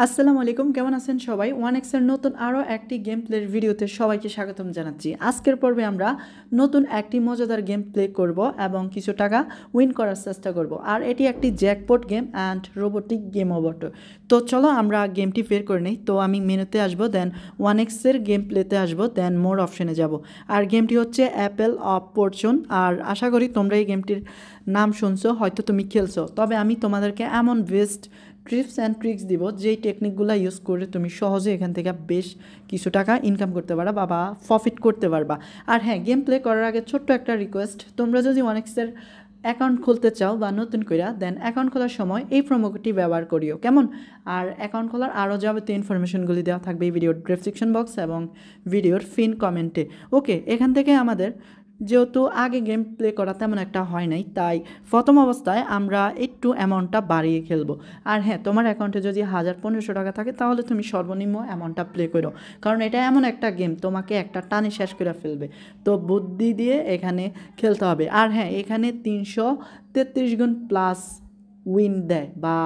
আসসালামু আলাইকুম, কেমন আছেন সবাই? 1x এর নতুন আরও একটি গেম প্লের ভিডিওতে সবাইকে স্বাগতম জানাচ্ছি। আজকের পর্বে আমরা নতুন একটি মজাদার গেম প্লে করব এবং কিছু টাকা উইন করার চেষ্টা করব। আর এটি একটি jackpot game and robotic game বটে। তো চলো আমরা গেমটি বের করে নিই। তো আমি মেনুতে আসবো, দেন 1x এর গেম প্লেতে আসবো, দেন মোর অপশনে যাব। আর গেমটি হচ্ছে অ্যাপেল অফ ফরচুন। আর আশা করি তোমরা এই গেমটির নাম শুনছো, হয়তো তুমি খেলছো। তবে আমি তোমাদেরকে এমন বেস্ট টিপস অ্যান্ড ট্রিক্স দিব যেই টেকনিকগুলো ইউজ করে তুমি সহজে এখান থেকে বেশ কিছু টাকা ইনকাম করতে পারবা বা প্রফিট করতে পারবা। আর হ্যাঁ, গেম প্লে করার আগে ছোট্ট একটা রিকোয়েস্ট, তোমরা যদি 1xের অ্যাকাউন্ট খুলতে চাও বা নতুন করে, দেন অ্যাকাউন্ট খোলার সময় এই প্রোমোকোডটি ব্যবহার করিও, কেমন? আর অ্যাকাউন্ট খোলার আরও যাবতীয় ইনফরমেশনগুলি দেওয়া থাকবে এই ভিডিওর ডেসক্রিপশন বক্স এবং ভিডিওর পিন কমেন্টে। ওকে, এখান থেকে আমাদের যেহেতু আগে গেম প্লে করা তেমন একটা হয় নাই, তাই প্রথম অবস্থায় আমরা একটু অ্যামাউন্টটা বাড়িয়ে খেলবো। আর হ্যাঁ, তোমার অ্যাকাউন্টে যদি 1000-1500 টাকা থাকে তাহলে তুমি সর্বনিম্ন অ্যামাউন্টটা প্লে করো, কারণ এটা এমন একটা গেম তোমাকে একটা টানে শেষ করে ফেলবে। তো বুদ্ধি দিয়ে এখানে খেলতে হবে। আর হ্যাঁ, এখানে 333 গুণ প্লাস উইন দেয়, বা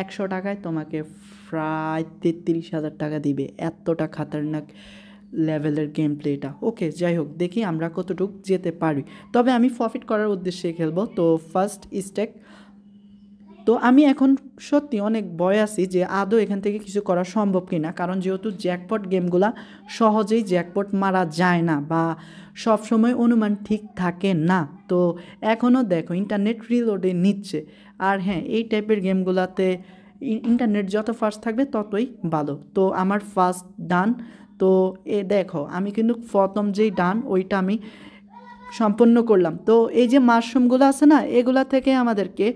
100 টাকায় তোমাকে প্রায় 33,000 টাকা দিবে। এতটা খাতারনাক লেভেলের গেম প্লেটা। ওকে, যাই হোক, দেখি আমরা কতটুকু যেতে পারি। তবে আমি প্রফিট করার উদ্দেশ্যে খেলবো। তো ফার্স্ট স্টেক। তো আমি এখন সত্যি অনেক ভয় আছি যে আদৌ এখান থেকে কিছু করা সম্ভব কি না, কারণ যেহেতু জ্যাকপট গেমগুলা সহজেই জ্যাকপট মারা যায় না বা সবসময় অনুমান ঠিক থাকে না। তো এখনও দেখো ইন্টারনেট রিলোডে নিচ্ছে। আর হ্যাঁ, এই টাইপের গেমগুলাতে ইন্টারনেট যত ফাস্ট থাকবে ততই ভালো। তো আমার ফার্স্ট ডান। তো দেখো, আমি কিন্তু প্রথম যেই ডান ওইটা আমি সম্পন্ন করলাম। তো এই যে মাশরুমগুলো আছে না, এগুলা থেকে আমাদেরকে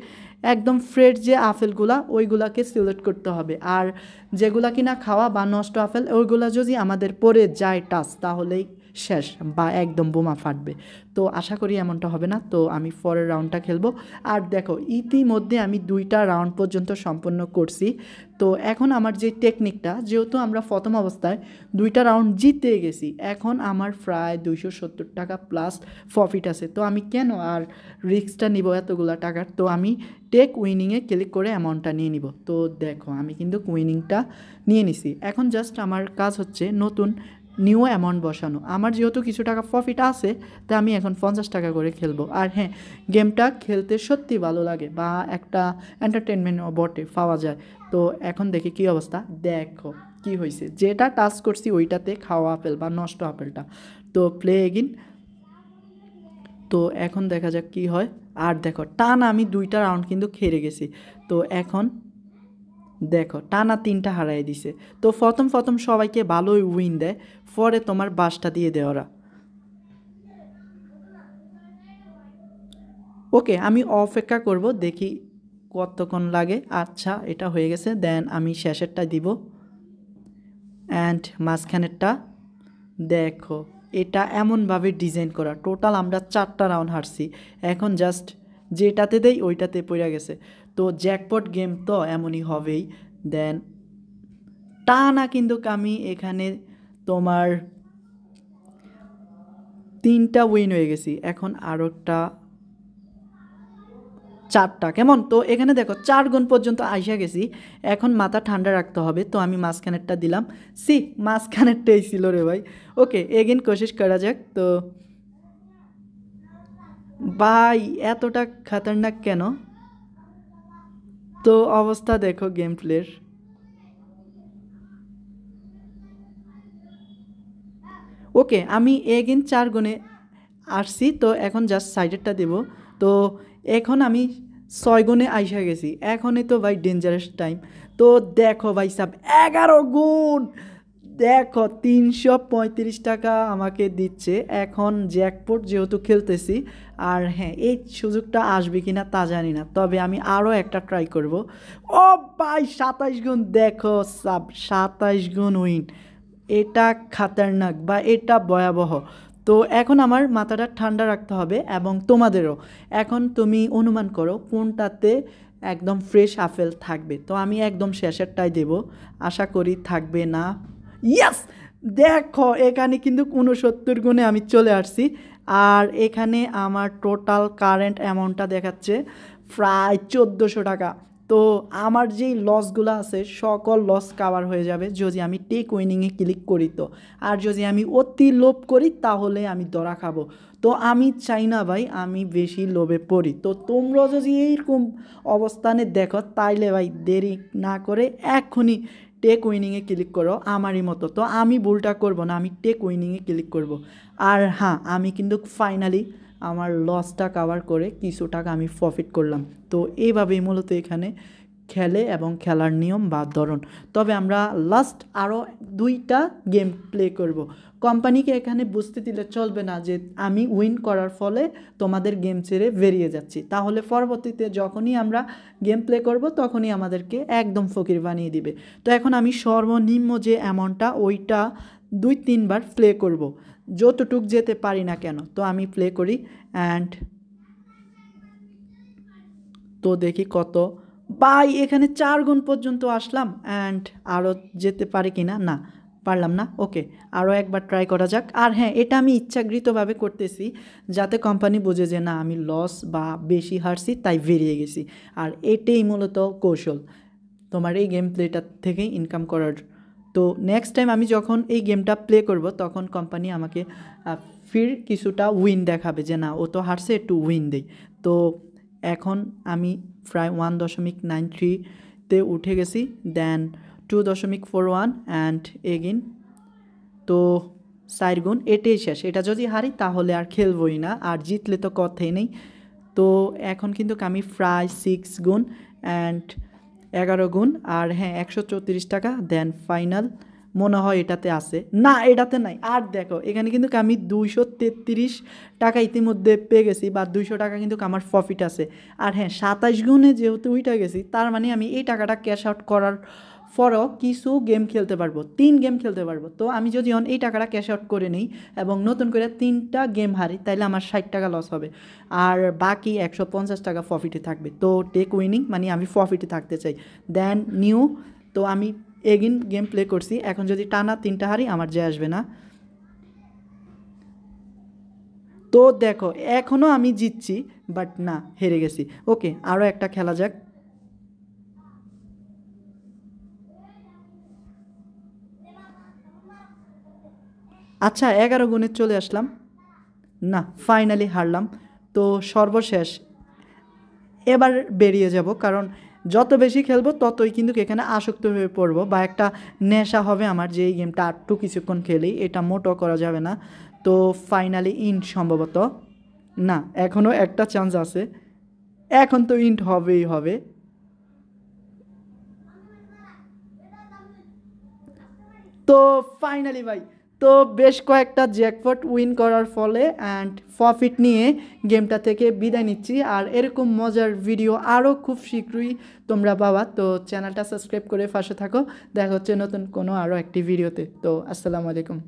একদম ফ্রেশ যে আপেলগুলা ওইগুলাকে সিলেক্ট করতে হবে। আর যেগুলা কিনা খাওয়া বা নষ্ট আপেল, ওইগুলা যদি আমাদের পড়ে যায় টাচ, তাহলেই শেষ বা একদম বোমা ফাটবে। তো আশা করি এমনটা হবে না। তো আমি পরের রাউন্ডটা খেলবো। আর দেখো, ইতিমধ্যে আমি 2টা রাউন্ড পর্যন্ত সম্পন্ন করছি। তো এখন আমার যে টেকনিকটা, যেহেতু আমরা প্রথম অবস্থায় 2টা রাউন্ড জিতে গেছি, এখন আমার প্রায় 270 টাকা প্লাস প্রফিট আছে। তো আমি কেন আর রিস্কটা নিব এতগুলা টাকার? তো আমি টেক উইনিংয়ে ক্লিক করে অ্যামাউন্টটা নিয়ে নিব। তো দেখো, আমি কিন্তু উইনিংটা নিয়ে নিছি। এখন জাস্ট আমার কাজ হচ্ছে নতুন নিউ অ্যামাউন্ট বসানো। আমার যেহেতু কিছু টাকা প্রফিট আছে, তাই আমি এখন 50 টাকা করে খেলবো। আর হ্যাঁ, গেমটা খেলতে সত্যি ভালো লাগে বা একটা এন্টারটেনমেন্টও বটে পাওয়া যায়। তো এখন দেখি কী অবস্থা। দেখো কি হয়েছে, যেটা টাচ করছি ওইটাতে খাওয়া আপেল বা নষ্ট আপেলটা। তো প্লে এগিন। তো এখন দেখা যাক কি হয়। আর দেখো, টানা আমি 2টা রাউন্ড কিন্তু খেলে গেছি। তো এখন দেখো, টানা 3টা হারাই দিছে। তো প্রথম সবাইকে ভালোই উইন দেয়, পরে তোমার বাসটা দিয়ে দেয় ওরা। ওকে, আমি অপেক্ষা করব, দেখি কতক্ষণ লাগে। আচ্ছা, এটা হয়ে গেছে। দেন আমি শেষেরটা দিব অ্যান্ড মাঝখানেরটা। দেখো, এটা এমনভাবে ডিজাইন করা, টোটাল আমরা 4টা রাউন্ড হারছি। এখন জাস্ট যেটাতে দেই ওইটাতে পড়ে গেছে। তো জ্যাকপট গেম তো এমনই হবেই। দেন টানা কিন্তু আমি এখানে তোমার 3টা উইন হয়ে গেছি। এখন আরও একটা 4টা, কেমন? তো এখানে দেখো 4 গুণ পর্যন্ত আইসা গেছি। এখন মাথা ঠান্ডা রাখতে হবে। তো আমি মাঝখানেরটা দিলাম। মাঝখানেরটাই ছিল রে ভাই। ওকে, এগেন কোশিশ করা যাক। তো ভাই, এতটা খতরনাক কেন? তো অবস্থা দেখো গেম প্লের। ওকে, আমি এগেন 4 গুণে আসছি। তো এখন জাস্ট সাইডেরটা দেব। তো এখন আমি 6 গুণে আইসা গেছি। এখনই তো ভাই ডেঞ্জারাস টাইম। তো দেখো ভাই সাব, 11 গুণ। দেখো, 335 টাকা আমাকে দিচ্ছে। এখন জ্যাকপট যেহেতু খেলতেছি, আর হ্যাঁ, এই সুযোগটা আসবে কি না তা জানি না, তবে আমি আরও একটা ট্রাই করব। ও ভাই, 27 গুণ। দেখো সাব, 27 গুণ উইন। এটা খাতারনাক বা এটা ভয়াবহ। তো এখন আমার মাথাটা ঠান্ডা রাখতে হবে এবং তোমাদেরও। এখন তুমি অনুমান করো কোনটাতে একদম ফ্রেশ আপেল থাকবে। তো আমি একদম শেষেরটাই দেব, আশা করি থাকবে না। ইয়াস! দেখো, এখানে কিন্তু 69 গুণে আমি চলে আসছি। আর এখানে আমার টোটাল কারেন্ট অ্যামাউন্টটা দেখাচ্ছে প্রায় 1400 টাকা। তো আমার যেই লসগুলো আছে সকল লস কাভার হয়ে যাবে যদি আমি টেক উইনিংয়ে ক্লিক করি। তো আর যদি আমি অতি লোভ করি তাহলে আমি ধরা খাবো। তো আমি চাই না ভাই আমি বেশি লোভে পড়ি। তো তোমরা যদি এইরকম অবস্থানে দেখো তাইলে ভাই দেরি না করে এক্ষুনি টেক উইনিংয়ে ক্লিক করো আমারই মতো। তো আমি ভুলটা করব না, আমি টেক উইনিংয়ে ক্লিক করব। আর হ্যাঁ, আমি কিন্তু ফাইনালি আমার লসটা কাভার করে কিছু টাকা আমি প্রফিট করলাম। তো এইভাবেই মূলত এখানে খেলে এবং খেলার নিয়ম বা ধরন। তবে আমরা লাস্ট আরও 2টা গেম প্লে করব। কোম্পানিকে এখানে বুঝতে দিলে চলবে না যে আমি উইন করার ফলে তোমাদের গেম ছেড়ে বেরিয়ে যাচ্ছি, তাহলে পরবর্তীতে যখনই আমরা গেম প্লে করব তখনই আমাদেরকে একদম ফকির বানিয়ে দিবে। তো এখন আমি সর্বনিম্ন যে অ্যামাউন্টটা ওইটা 2-3 বার প্লে করব, যতটুক যেতে পারি না কেন। তো আমি প্লে করি অ্যান্ড তো দেখি কত বাই, এখানে 4 গুণ পর্যন্ত আসলাম অ্যান্ড আরও যেতে পারি কি না, না পারলাম না। ওকে, আরও একবার ট্রাই করা যাক। আর হ্যাঁ, এটা আমি ইচ্ছাকৃতভাবে করতেছি যাতে কোম্পানি বোঝে যে না আমি লস বা বেশি হারছি তাই বেরিয়ে গেছি। আর এটাই মূলত কৌশল তোমার এই গেম প্লেটার থেকেই ইনকাম করার। তো নেক্সট টাইম আমি যখন এই গেমটা প্লে করব তখন কোম্পানি আমাকে ফির কিছুটা উইন দেখাবে যে না ও তো হারছে, একটু উইন দেই। তো এখন আমি প্রায় 1.93-তে উঠে গেছি, দেন 2.41 অ্যান্ড এগেন। তো 4 গুণ, এটাই শেষ। এটা যদি হারি তাহলে আর খেলবই না, আর জিতলে তো কথাই নেই। তো এখন কিন্তু আমি প্রায় 6 গুণ অ্যান্ড 11 গুণ আর হ্যাঁ 134 টাকা। দেন ফাইনাল মনে হয় এটাতে আছে, না এটাতে নাই। আর দেখো এখানে কিন্তু আমি 233 টাকা ইতিমধ্যে পেয়ে গেছি, বা 200 টাকা কিন্তু আমার প্রফিট আছে। আর হ্যাঁ 27 গুণে যেহেতু উইটা গেছি, তার মানে আমি এই টাকাটা ক্যাশ আউট করার পরও কিছু গেম খেলতে পারবো, 3 গেম খেলতে পারবো। তো আমি যদি এই টাকাটা ক্যাশ আউট করে নিই এবং নতুন করে 3টা গেম হারি তাহলে আমার 60 টাকা লস হবে আর বাকি 150 টাকা প্রফিটে থাকবে। তো টেক উইনিং মানে আমি প্রফিটে থাকতে চাই। দেন নিউ, তো আমি এগেন গেম প্লে করছি। এখন যদি টানা 3টা হারি আমার যে আসবে না। তো দেখো এখনও আমি জিতছি, বাট না হেরে গেছি। ওকে, আরও একটা খেলা যাক। আচ্ছা 11 গুণে চলে আসলাম, না ফাইনালি হারলাম। তো সর্বশেষ এবার বেরিয়ে যাব, কারণ যত বেশি খেলবো ততই কিন্তু এখানে আসক্ত হয়ে পড়বো, বা একটা নেশা হবে আমার যে এই গেমটা আরটু কিছুক্ষণ খেলেই, এটা মোটো করা যাবে না। তো ফাইনালি ইন্ট সম্ভবত, না এখনও একটা চান্স আছে, এখন তো ইন্ট হবেই হবে। তো ফাইনালি ভাই, তো বেশ কয়েকটা জ্যাকপট উইন করার ফলে অ্যান্ড প্রফিট নিয়ে গেমটা থেকে বিদায় নিচ্ছি। আর এরকম মজার ভিডিও আরও খুব শীঘ্রই তোমরা পাবা। তো চ্যানেলটা সাবস্ক্রাইব করে পাশে থাকো, দেখা হচ্ছে নতুন কোনো আরও একটি ভিডিওতে। তো আসসালামু আলাইকুম।